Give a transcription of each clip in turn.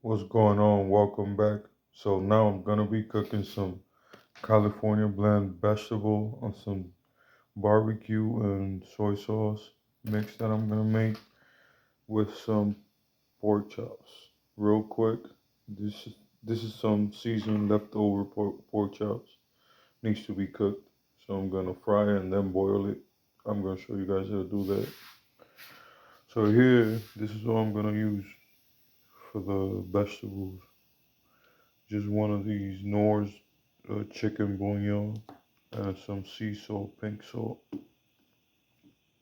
What's going on? Welcome back. So now I'm gonna be cooking some California blend vegetable on some barbecue and soy sauce mix that I'm gonna make with some pork chops. Real quick, this is some seasoned leftover pork chops. Needs to be cooked. So I'm gonna fry it and then boil it. I'm gonna show you guys how to do that. So here, this is all I'm gonna use for the vegetables. Just one of these Nor's chicken bouillon and some sea salt, pink salt.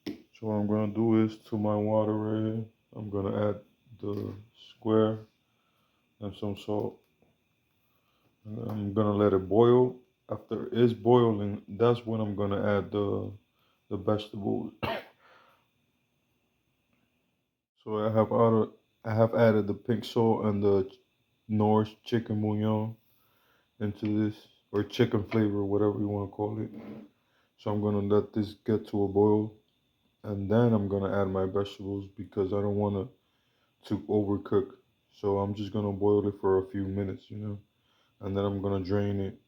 So what I'm gonna do is to my water right here, I'm gonna add the square and some salt. And I'm gonna let it boil. After it's boiling, that's when I'm gonna add the vegetables. So I have added the pink salt and the Nor's chicken bouillon into this, or chicken flavor, whatever you want to call it. So I'm gonna let this get to a boil, and then I'm gonna add my vegetables because I don't want to overcook. So I'm just gonna boil it for a few minutes, and then I'm gonna drain it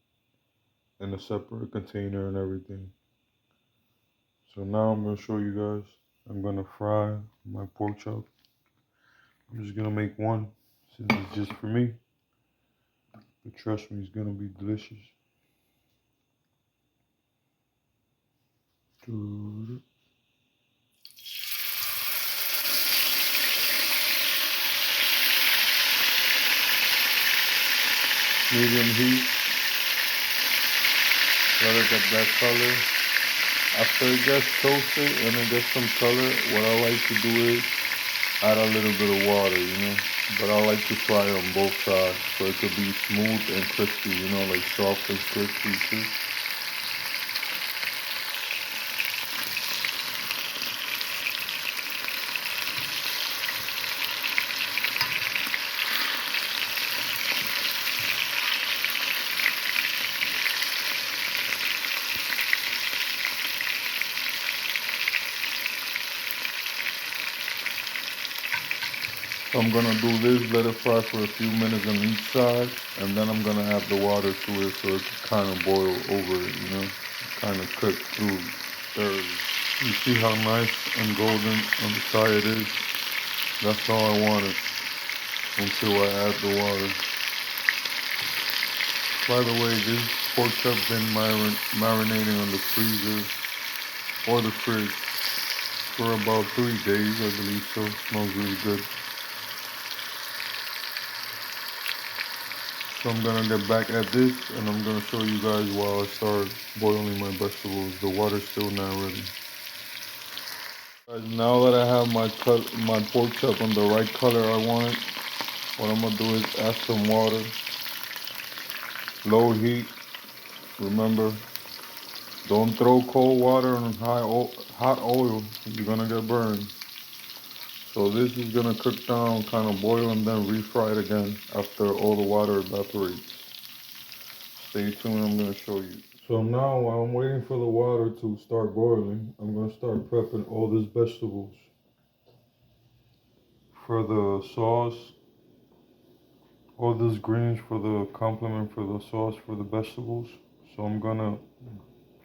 in a separate container and everything. So now I'm gonna show you guys. I'm gonna fry my pork chop. I'm just gonna make one since it's just for me. But trust me, it's gonna be delicious. Medium heat. Let it get that color. After it gets toasted and it gets some color, what I like to do is add a little bit of water. But I like to fry on both sides so it could be smooth and crispy, like soft and crispy too. So I'm gonna do this, let it fry for a few minutes on each side, and then I'm gonna add the water to it so it can kind of boil over it, kind of cook through thoroughly. You see how nice and golden on the side it is? That's all I wanted until I add the water. By the way, this pork chop been marinating on the freezer or the fridge for about 3 days, I believe so. It smells really good. So I'm gonna get back at this and I'm gonna show you guys while I start boiling my vegetables. The water's still not ready. Guys, now that I have my pork chop on the right color I want it, what I'm gonna do is add some water, low heat. Remember, don't throw cold water on hot oil. You're gonna get burned. So this is gonna cook down, kind of boil, and then refry it again after all the water evaporates. Stay tuned, I'm gonna show you. So now while I'm waiting for the water to start boiling, I'm gonna start prepping all these vegetables. For the sauce, all these greens for the complement for the sauce for the vegetables. So I'm gonna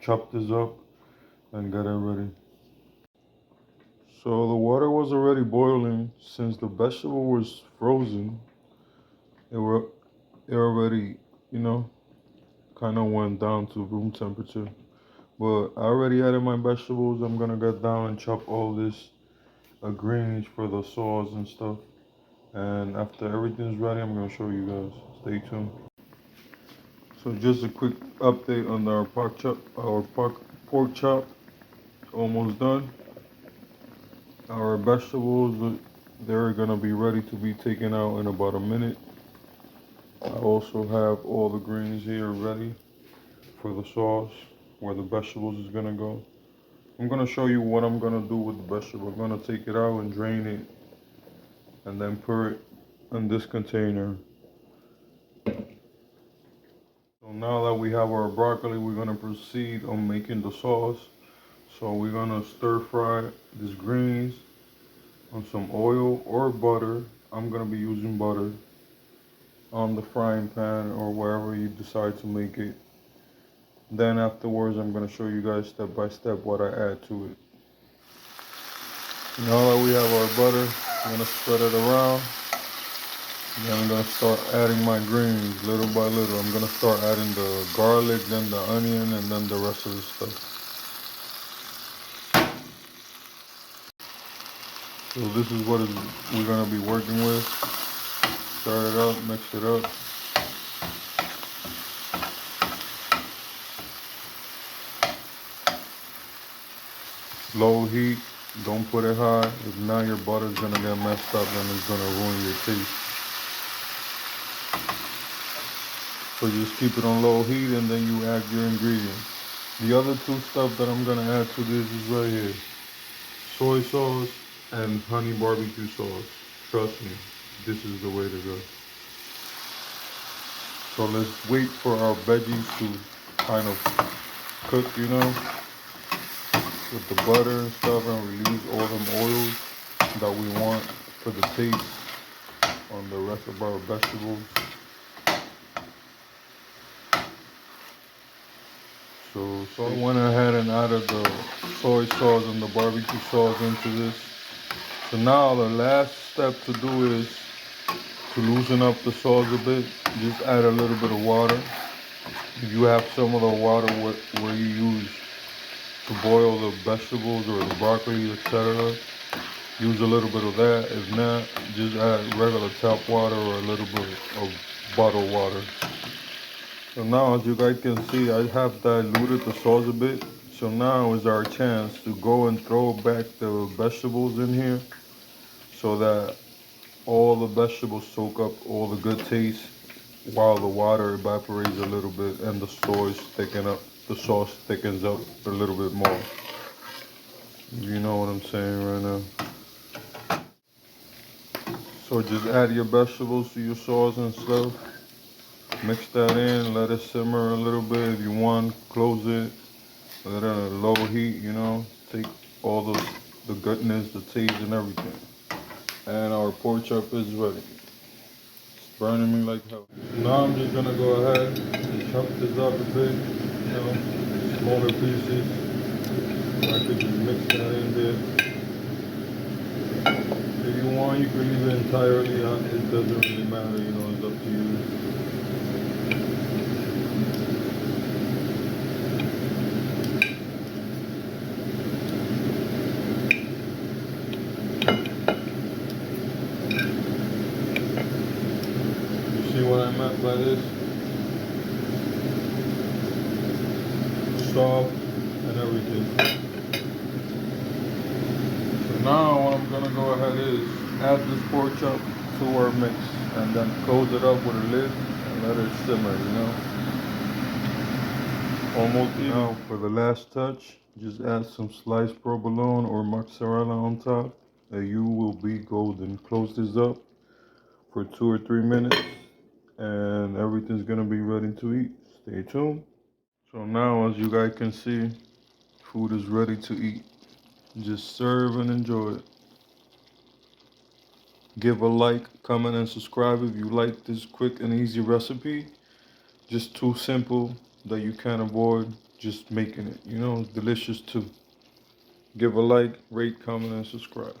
chop this up and get it ready. So the water was already boiling since the vegetable was frozen. It were it already, you know, kind of went down to room temperature. But I already added my vegetables. I'm gonna get down and chop all this greens for the sauce and stuff. And after everything's ready, I'm gonna show you guys. Stay tuned. So just a quick update on our pork chop. Almost done. Our vegetables, they're gonna be ready to be taken out in about a minute. I also have all the greens here ready for the sauce where the vegetables is gonna go. I'm gonna show you what I'm gonna do with the vegetable. I'm gonna take it out and drain it and then put it in this container. So now that we have our broccoli, we're gonna proceed on making the sauce. So we're gonna stir fry these greens on some oil or butter. I'm gonna be using butter. on the frying pan or wherever you decide to make it. Then afterwards, I'm gonna show you guys step by step what I add to it. Now that we have our butter, I'm gonna spread it around. Then I'm gonna start adding my greens little by little. I'm gonna start adding the garlic, then the onion, and then the rest of the stuff. So this is what we're gonna be working with. Stir it up, mix it up. Low heat, don't put it high. If not, your butter's gonna get messed up and it's gonna ruin your taste. So just keep it on low heat and then you add your ingredients. The other two stuff that I'm gonna add to this is right here. Soy sauce and honey barbecue sauce. Trust me, this is the way to go. So let's wait for our veggies to kind of cook, with the butter and stuff, and release all them oils that we want for the taste on the rest of our vegetables. So I went ahead and added the soy sauce and the barbecue sauce into this. So now the last step to do is to loosen up the sauce a bit. Just add a little bit of water. If you have some of the water where you use to boil the vegetables or the broccoli, etc., use a little bit of that. If not, just add regular tap water or a little bit of bottled water. So now, as you guys can see, I have diluted the sauce a bit. So now is our chance to go and throw back the vegetables in here so that all the vegetables soak up all the good taste while the water evaporates a little bit and the sauce thickens up a little bit more. You know what I'm saying right now. So just add your vegetables to your sauce and stuff. Mix that in, let it simmer a little bit. If you want, close it. Let it at a low heat, take all the goodness, the taste and everything. And our pork chop is ready. It's burning me like hell. Now I'm just gonna go ahead and chop this up a bit, smaller pieces. I could just mix that in there. If you want, you can leave it entirely out. It doesn't really matter, it's up to you. You see what I meant by this? Soft and everything. So now what I'm gonna go ahead is add this pork chop to our mix and then close it up with a lid and let it simmer, Almost even. Now for the last touch, just add some sliced provolone or mozzarella on top and you will be golden. Close this up for 2 or 3 minutes and everything's gonna be ready to eat. Stay tuned. So now, as you guys can see, food is ready to eat. Just serve and enjoy it. Give a like, comment, and subscribe if you like this quick and easy recipe. Just too simple that you can't avoid just making it. It's delicious too. Give a like, rate, comment, and subscribe.